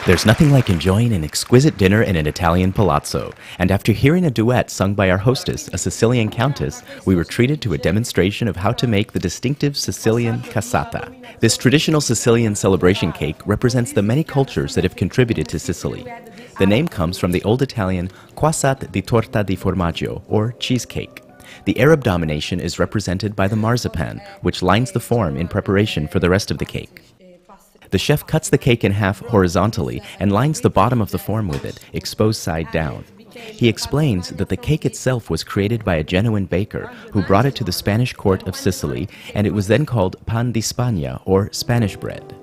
There's nothing like enjoying an exquisite dinner in an Italian palazzo, and after hearing a duet sung by our hostess, a Sicilian countess, we were treated to a demonstration of how to make the distinctive Sicilian Cassata. This traditional Sicilian celebration cake represents the many cultures that have contributed to Sicily. The name comes from the Old Italian croissant di torta di formaggio, or cheesecake. The Arab domination is represented by the marzipan, which lines the form in preparation for the rest of the cake. The chef cuts the cake in half horizontally and lines the bottom of the form with it, exposed side down. He explains that the cake itself was created by a genuine baker who brought it to the Spanish court of Sicily, and it was then called pan di Spagna, or Spanish bread.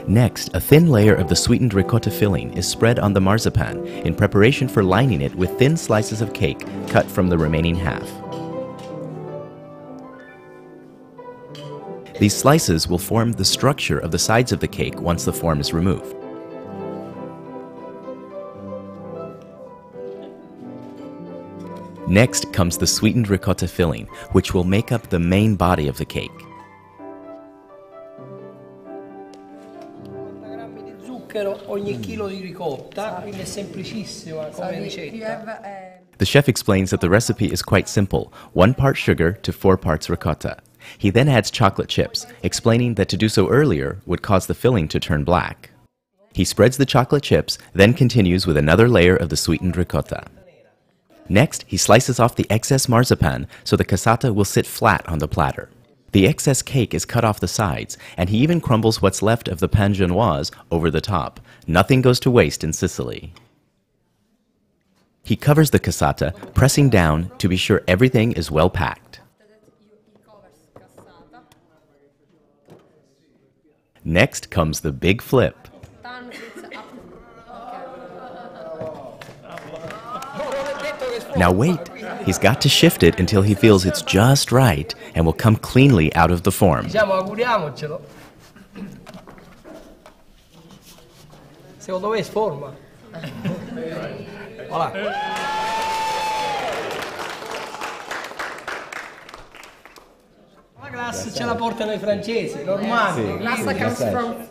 Next, a thin layer of the sweetened ricotta filling is spread on the marzipan in preparation for lining it with thin slices of cake cut from the remaining half. These slices will form the structure of the sides of the cake once the form is removed. Next comes the sweetened ricotta filling, which will make up the main body of the cake. The chef explains that the recipe is quite simple: 1 part sugar to 4 parts ricotta. He then adds chocolate chips, explaining that to do so earlier would cause the filling to turn black. He spreads the chocolate chips, then continues with another layer of the sweetened ricotta. Next, he slices off the excess marzipan so the cassata will sit flat on the platter. The excess cake is cut off the sides, and he even crumbles what's left of the pain genoise over the top. Nothing goes to waste in Sicily. He covers the cassata, pressing down to be sure everything is well packed. Next comes the big flip. Now wait, he's got to shift it until he feels it's just right and will come cleanly out of the form. Secondo me sforma. Voilà.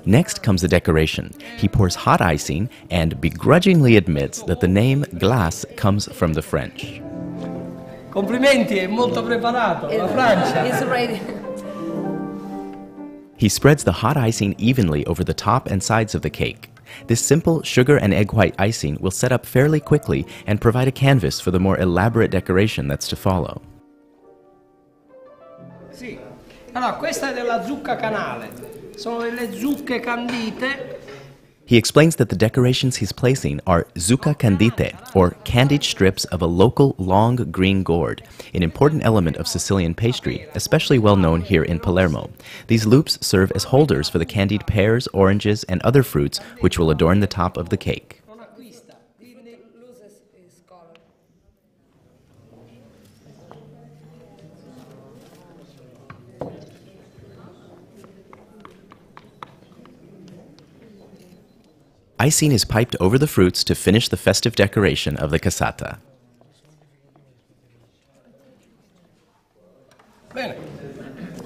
Next comes the decoration. He pours hot icing and begrudgingly admits that the name glace comes from the French. Complimenti, è molto preparato, la Francia. It's ready. He spreads the hot icing evenly over the top and sides of the cake. This simple sugar and egg white icing will set up fairly quickly and provide a canvas for the more elaborate decoration that's to follow. Sì. Allora, questa è della zucca canale. Sono delle zucche candite. He explains that the decorations he's placing are zucca candite, or candied strips of a local long green gourd, an important element of Sicilian pastry, especially well known here in Palermo. These loops serve as holders for the candied pears, oranges, and other fruits which will adorn the top of the cake. Icing is piped over the fruits to finish the festive decoration of the cassata. Bene,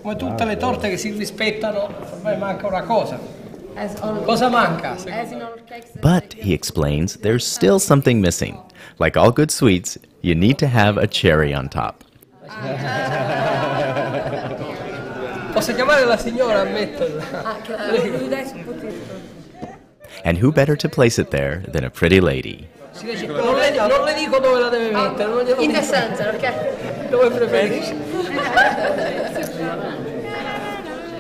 come tutte le torte che si rispettano, ormai manca una cosa. Cosa manca? But, he explains, there's still something missing. Like all good sweets, you need to have a cherry on top. Posso chiamare la signora a metterla? And who better to place it there than a pretty lady? Non le dico dove la deve mettere. In the center, ok? Dove preferisci?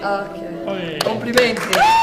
Ok. Complimenti.